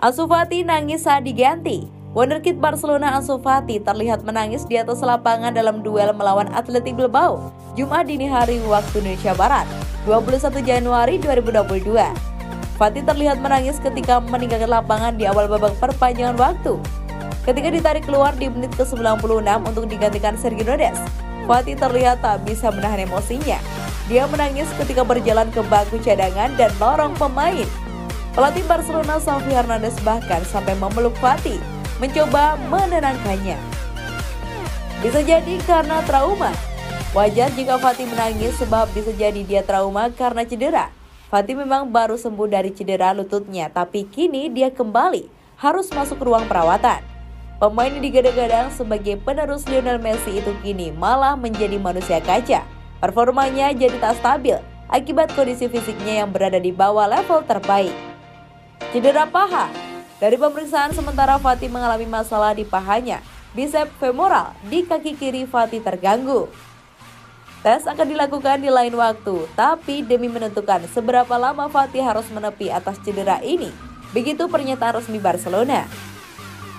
Ansu Fati nangis saat diganti. Wonderkid Barcelona Ansu Fati terlihat menangis di atas lapangan dalam duel melawan Athletic Bilbao, Jumat dini hari waktu Indonesia Barat, 21 Januari 2022. Fati terlihat menangis ketika meninggalkan lapangan di awal babak perpanjangan waktu. Ketika ditarik keluar di menit ke-96 untuk digantikan Sergio Ramos, Fati terlihat tak bisa menahan emosinya. Dia menangis ketika berjalan ke bangku cadangan dan lorong pemain. Pelatih Barcelona Xavi Hernandez bahkan sampai memeluk Fati, mencoba menenangkannya. Bisa jadi karena trauma. Wajar jika Fati menangis sebab bisa jadi dia trauma karena cedera. Fati memang baru sembuh dari cedera lututnya, tapi kini dia kembali harus masuk ruang perawatan. Pemain yang digadang-gadang sebagai penerus Lionel Messi itu kini malah menjadi manusia kaca. Performanya jadi tak stabil akibat kondisi fisiknya yang berada di bawah level terbaik. Cedera paha. Dari pemeriksaan sementara Fati mengalami masalah di pahanya, bisep femoral di kaki kiri Fati terganggu. Tes akan dilakukan di lain waktu, tapi demi menentukan seberapa lama Fati harus menepi atas cedera ini, begitu pernyataan resmi Barcelona.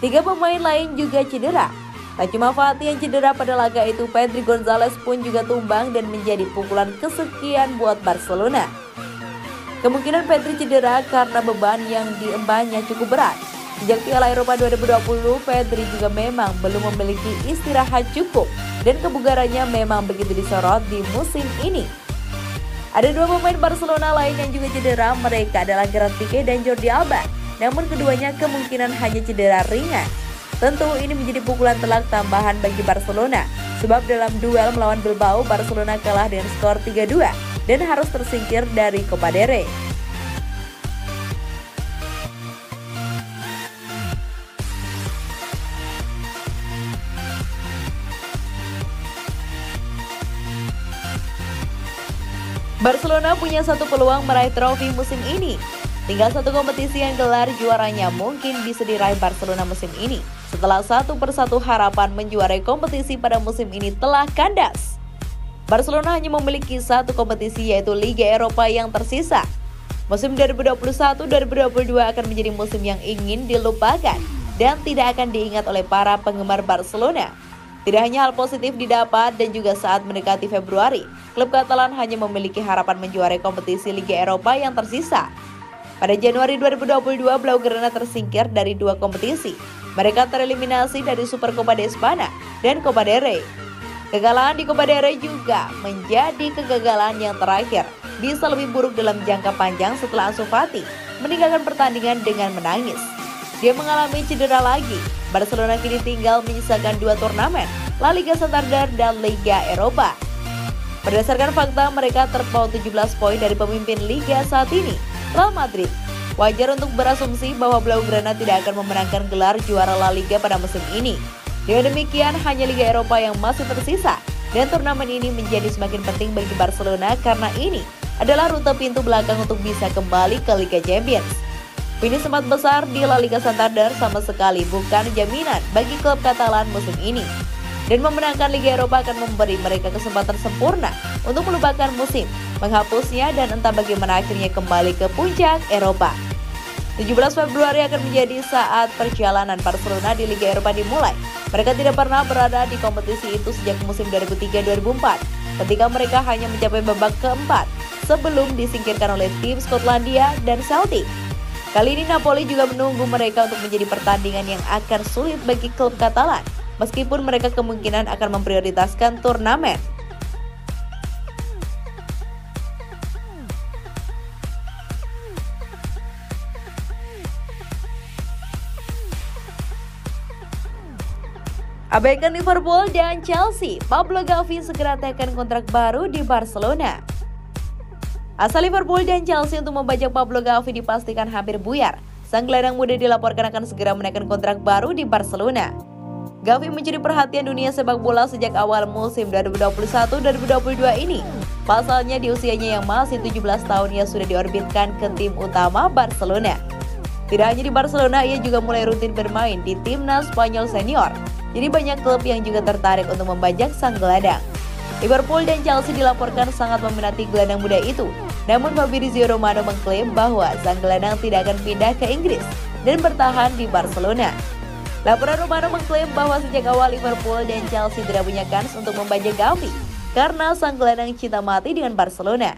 3 pemain lain juga cedera. Tak cuma Fati yang cedera pada laga itu, Pedri Gonzalez pun juga tumbang dan menjadi pukulan kesekian buat Barcelona. Kemungkinan Pedri cedera karena beban yang diembannya cukup berat. Sejak Piala Eropa 2020, Pedri juga memang belum memiliki istirahat cukup dan kebugarannya memang begitu disorot di musim ini. Ada 2 pemain Barcelona lain yang juga cedera, mereka adalah Gerard Pique dan Jordi Alba. Namun keduanya kemungkinan hanya cedera ringan. Tentu ini menjadi pukulan telak tambahan bagi Barcelona, sebab dalam duel melawan Bilbao, Barcelona kalah dengan skor 3-2 dan harus tersingkir dari Copa del Rey. Barcelona punya satu peluang meraih trofi musim ini. Tinggal satu kompetisi yang gelar juaranya mungkin bisa diraih Barcelona musim ini, setelah satu persatu harapan menjuarai kompetisi pada musim ini telah kandas. Barcelona hanya memiliki satu kompetisi, yaitu Liga Eropa yang tersisa. Musim 2021-2022 akan menjadi musim yang ingin dilupakan dan tidak akan diingat oleh para penggemar Barcelona. Tidak hanya hal positif didapat dan juga saat mendekati Februari, klub Katalan hanya memiliki harapan menjuarai kompetisi Liga Eropa yang tersisa. Pada Januari 2022, Blaugrana tersingkir dari 2 kompetisi. Mereka tereliminasi dari Supercopa de España dan Copa del Rey. Kegagalan di Copa del Rey juga menjadi kegagalan yang terakhir. Bisa lebih buruk dalam jangka panjang setelah Ansu Fati meninggalkan pertandingan dengan menangis. Dia mengalami cedera lagi. Barcelona kini tinggal menyisakan 2 turnamen, La Liga Santander dan Liga Eropa. Berdasarkan fakta, mereka terpaut 17 poin dari pemimpin Liga saat ini, Real Madrid. Wajar untuk berasumsi bahwa Blaugrana tidak akan memenangkan gelar juara La Liga pada musim ini. Dengan demikian, hanya Liga Eropa yang masih tersisa, dan turnamen ini menjadi semakin penting bagi Barcelona karena ini adalah rute pintu belakang untuk bisa kembali ke Liga Champions. Finish 4 besar di La Liga Santander sama sekali bukan jaminan bagi klub Katalan musim ini. Dan memenangkan Liga Eropa akan memberi mereka kesempatan sempurna untuk melupakan musim, menghapusnya dan entah bagaimana akhirnya kembali ke puncak Eropa. 17 Februari akan menjadi saat perjalanan Barcelona di Liga Eropa dimulai. Mereka tidak pernah berada di kompetisi itu sejak musim 2003-2004, ketika mereka hanya mencapai babak keempat sebelum disingkirkan oleh tim Skotlandia dan Celtic. Kali ini Napoli juga menunggu mereka untuk menjadi pertandingan yang akan sulit bagi klub Katalan, meskipun mereka kemungkinan akan memprioritaskan turnamen. Abaikan Liverpool dan Chelsea, Pablo Gavi segera tekan kontrak baru di Barcelona. Asal Liverpool dan Chelsea untuk membajak Pablo Gavi dipastikan hampir buyar. Sang gelandang muda dilaporkan akan segera menaikkan kontrak baru di Barcelona. Gavi mencuri perhatian dunia sepak bola sejak awal musim 2021-2022 ini. Pasalnya di usianya yang masih 17 tahun ia sudah diorbitkan ke tim utama Barcelona. Tidak hanya di Barcelona, ia juga mulai rutin bermain di timnas Spanyol senior. Jadi banyak klub yang juga tertarik untuk membajak sang gelandang. Liverpool dan Chelsea dilaporkan sangat meminati gelandang muda itu. Namun Fabrizio Romano mengklaim bahwa sang gelandang tidak akan pindah ke Inggris dan bertahan di Barcelona. Laporan Romano mengklaim bahwa sejak awal Liverpool dan Chelsea tidak punya kans untuk membajak Gavi karena sang gelandang cinta mati dengan Barcelona.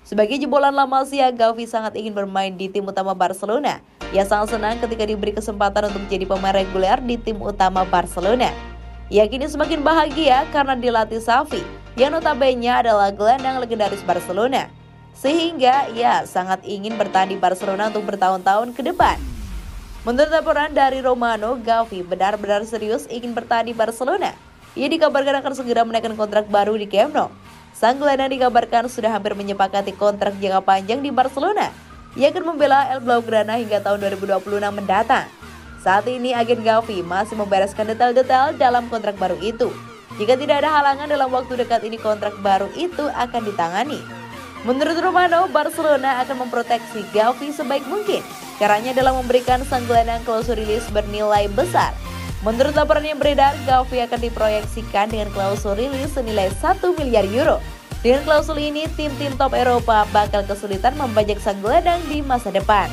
Sebagai jebolan La Masia, Gavi sangat ingin bermain di tim utama Barcelona. Ia sangat senang ketika diberi kesempatan untuk jadi pemain reguler di tim utama Barcelona. Ia kini semakin bahagia karena dilatih Xavi, yang notabene adalah gelandang legendaris Barcelona. Sehingga ia sangat ingin bertahan di Barcelona untuk bertahun-tahun ke depan. Menurut laporan dari Romano, Gavi benar-benar serius ingin bertahan di Barcelona. Ia dikabarkan akan segera menaikkan kontrak baru di Camp Nou. Sang gelandang dikabarkan sudah hampir menyepakati kontrak jangka panjang di Barcelona. Ia akan membela El Blaugrana hingga tahun 2026 mendatang. Saat ini agen Gavi masih membereskan detail-detail dalam kontrak baru itu. Jika tidak ada halangan dalam waktu dekat ini, kontrak baru itu akan ditangani. Menurut Romano, Barcelona akan memproteksi Gavi sebaik mungkin, caranya dalam memberikan sang gelandang klausul rilis bernilai besar. Menurut laporan yang beredar, Gavi akan diproyeksikan dengan klausul rilis senilai 1 miliar euro. Dengan klausul ini, tim-tim top Eropa bakal kesulitan membajak sang gelandang di masa depan.